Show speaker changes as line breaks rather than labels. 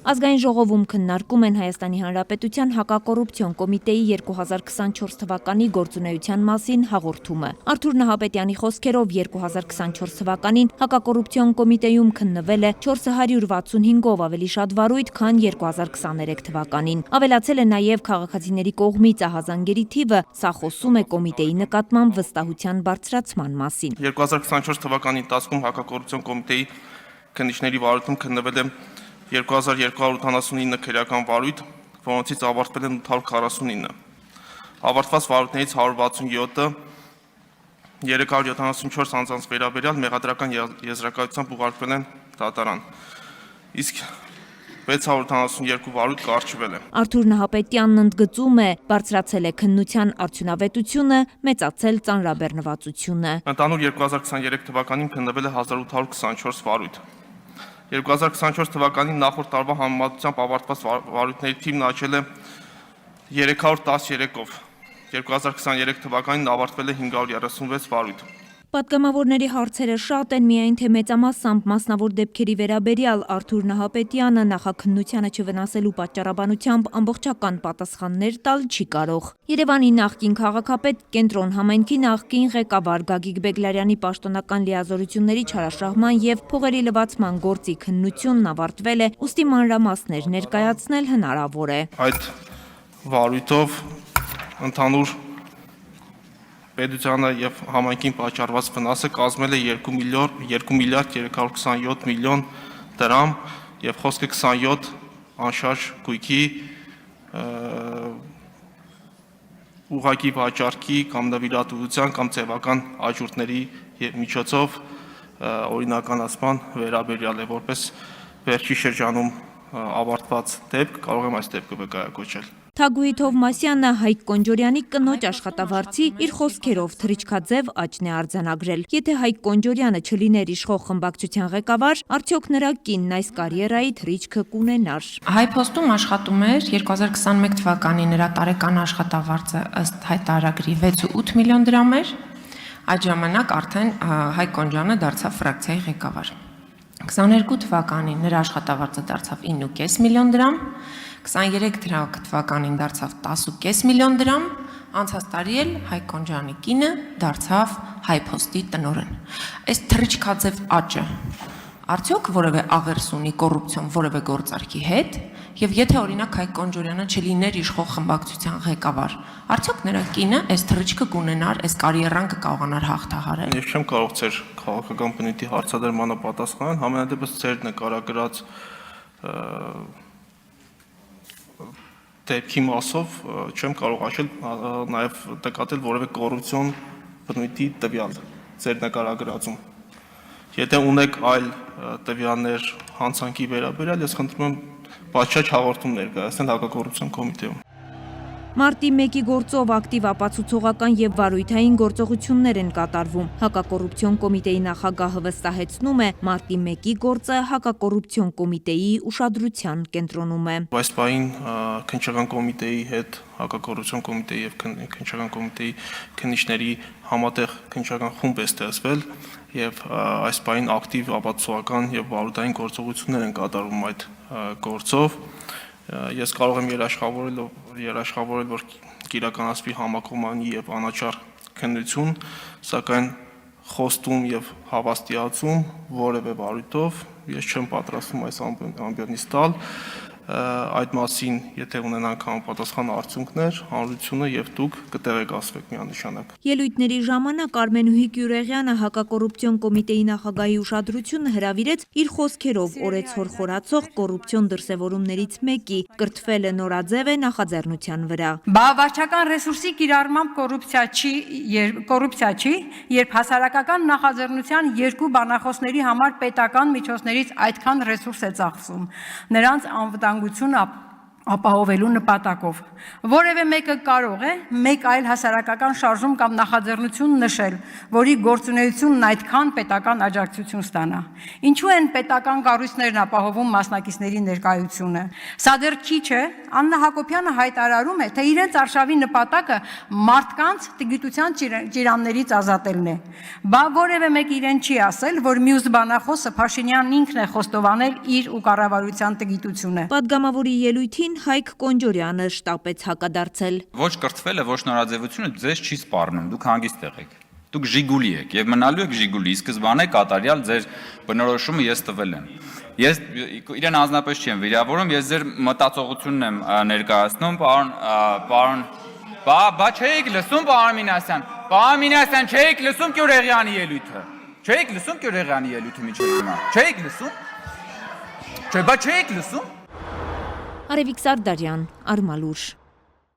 Ազգային ժողովում քննարկում են Հայաստանի Հանրապետության հակակոռուպցիոն կոմիտեի 2024 թվականի գործունեության մասին հաղորդումը։ Արթուր Նահապետյանի խոսքերով 2024 թվականին հակակոռուպցիոն կոմիտեում քննվել է 465-ով ավելի շատ վարույթ, քան 2023 թվականին։ Ավելացել է նաև քաղաքացիների կողմից ահազանգերի թիվը, սա խոսում է կոմիտեի նկատմամբ վստահության բարձրացման մասին։
2024 թվականի ընթացքում հակակոռուպցիոն կոմիտեի քննիչների վարույթում քննվել է 2289 քրեական վարույթ, որոնցից ավարտվել են 849։ Ավարտված վարույթներից 167-ը 374 անձանց վերաբերյալ մեղադրական եզրակացությամբ ուղարկվել են դատարան, իսկ 672 վարույթ կարճվել է։
Արթուր Նահապետյանն ընդգծում է, բարձրացել է քննության արդյունավետությունը, մեծացել ծանրաբեռնվածությունը։
Ընդհանուր 2023 թվականին քննվել է 1824 վարույթ։ 2024 թվականին նախորդ տարվա համեմատությամբ ավարտված վարույթների թիվն աճել է 313-ով, 2023 թվականին ավարտվել է 536 վարույթ։
Պատգամավորների հարցերը շատ են, միայն թե մեծամասամբ մասնավոր դեպքերի վերաբերյալ Արթուր Նահապետյանը նախաքննությանը չվնասելու պատճառաբանությամբ ամբողջական պատասխաններ տալ չի կարող։ Երևանի նախկին քաղաքապետ, Կենտրոն համայնքի նախկին ղեկավար Գագիկ Բեգլարյանի պաշտոնական լիազորությունների չարաշահման և փողերի լվացման գործի քննությունն ավարտվել է, ուստի մանրամասներ ներկայացնել հնարավոր է։
Այդ վարույթով ընդհանուր պետությանը եւ համայնքին պատճառված վնասը կազմել է 2 միլիարդ 327 միլիոն դրամ եւ խոսքը 27 անշարժ գույքի ուղղակի վաճառքի կամ նվիրատվության կամ ձևական աճուրդների միջոցով օրինականացման վերաբերյալ է, որպես վերջի շրջանում ավարտված դեպք կարող եմ այս դեպքը վկայակոչել։
Թագուհի Թովմասյանը Հայկ Կոնջորյանի կնոջ աշխատավարձի իր խոսքերով թռիչքաձև աճն է արձանագրել։ Եթե Հայկ Կոնջորյանը չլիներ իշխող խմբակցության ղեկավար, արդյոք նրա կինն այս կարիերայի թռիչքը կունենար։
Հայփոստում աշխատում էր 2021 թվականի նրա տարեկան աշխատավարձը ըստ հայտարարագրի 6.8 միլիոն դրամ էր։ Այդ ժամանակ արդեն Հայկ Կոնջյանը դարձավ ֆրակցիայի ղեկավար։ 22 թվականին նրա աշխատավարձը դարձավ 9.5 միլիոն դրամ, 23 թվականին դարձավ 10.5 միլիոն դրամ, անցած տարի էլ Հայկ Կոնջյանի կինը դարձավ Հայփոստի տնօրեն։ Այս թռիչքաձև աճը արդյոք որևէ աղերս ունի կոռուպցիոն որևէ գործարքի հետ, եւ եթե օրինակ Հայկ Կոնջորյանը չլիներ իշխող խմբակցության ղեկավար, արդյոք նրա կինը այս թռիչքը կունենար, այս կարիերան կկարողանար հաղթահարել։
Ես չեմ կարող ձեր քաղաքական բնույթի հարցադրմանը պատասխանել, համենայնդեպս ձեր նկարագրած դեպքի մասով չեմ կարող ասել նաև նկատել որևէ կոռուպցիոն բնույթի տվյալ ձեր նկարագրածում։ Եթե ունեք այլ տվյալներ հանցանքի վերաբերյալ, ես խնդրում եմ պատշաճ հաղորդում ներկայացնել հակակոռուպցիոն կոմիտեում։
Մարտի 1-ի գործով ակտիվ ապացուցողական եւ վարույթային գործողություններ են կատարվում։ Հակակոռուպցիոն կոմիտեի նախագահը վստահեցնում է, մարտի 1-ի գործը հակակոռուպցիոն կոմիտեի ուշադրության կենտրոնում է։
Այս պահին քննչական կոմիտեի հետ հակակոռուպցիոն կոմիտեի եւ քննչական կոմիտեի քննիչների համատեղ քննչական խումբ է ստեղծվել եւ այս պահին ակտիվ ապացուցողական եւ վարույթային գործողություններ են կատարվում այդ գործով։ Ես կարող եմ երաշխավորել, որ կիրականացվի համակողմանի եւ անաչառ քննություն, սակայն խոստում եւ հավաստիացում որևէ վարույթով ես չեմ պատրաստվում այս ամբիոնից տալ։ Այդ մասին, եթե ունենանք համապատասխան արդյունքներ, հանրությունը եւ դուք կտեղեկացվեք միանշանակ։
Ելույթների ժամանակ Արմենուհի Գյուրեղյանը հակակոռուպցիոն կոմիտեի նախագահի ուշադրությունը հրավիրեց իր խոսքերով օրեցօր խորացող կոռուպցիոն դրսևորումներից մեկի՝ կրթվելը նորաձև է նախաձեռնության վրա։
Վարչական ռեսուրսի կիրառմամբ կոռուպցիա չի, երբ հասարակական նախաձեռնության երկու բանախոսների համար պետական միջոցներից այդքան ռեսուրս է ծախսում։ Նրանց անվտանգությունը ապահովելու նպատակով։ Որևէ մեկը կարող է մեկ այլ հասարակական շարժում կամ նախաձեռնություն նշել, որի գործունեությունն այդքան պետական աջակցություն ստանա։ Ինչու են պետական կառույցներն ապահովում մասնակիցների ներկայությունը։ Սա դեռ քիչ է, Աննա Հակոբյանը հայտարարում է, թե իրենց արշավի նպատակը մարդկանց տգիտության ճիրաններից ազատելն է։ Բա որևէ մեկ իրեն չի ասել, որ մյուս բանախոսը Փաշինյանն ինքն է խոստովանել իր ու կառավարության տգիտությունը։
Պատգամավորի ելույթին Հայկ Կոնջորյանը շտապեց հակադարձել։
Ոչ կրթվելը, ոչ նորաձևությունը ձեզ չի սպառնում, դուք հանգիստ եղեք։ Դուք Ժիգուլի եք եւ մնալու եք Ժիգուլի, սկզբանե կատարյալ ձեր բնորոշումը ես տվել եմ։ Ես իրեն անձնապես չեմ վիրավորում, ես ձեր մտածողությունն եմ ներկայացնում, պարոն բա չէիք լսում, պարոն Մինասյան։ Պարոն Մինասյան, չէիք լսում Գյուրեղյանի ելույթը։ Չէիք լսում Գյուրեղյանի ելույթը միջև հիմա։ Չէիք լսում։ Չէ, բա չէիք լսում։
Արևիկ Սարդարյան, Արմալուր։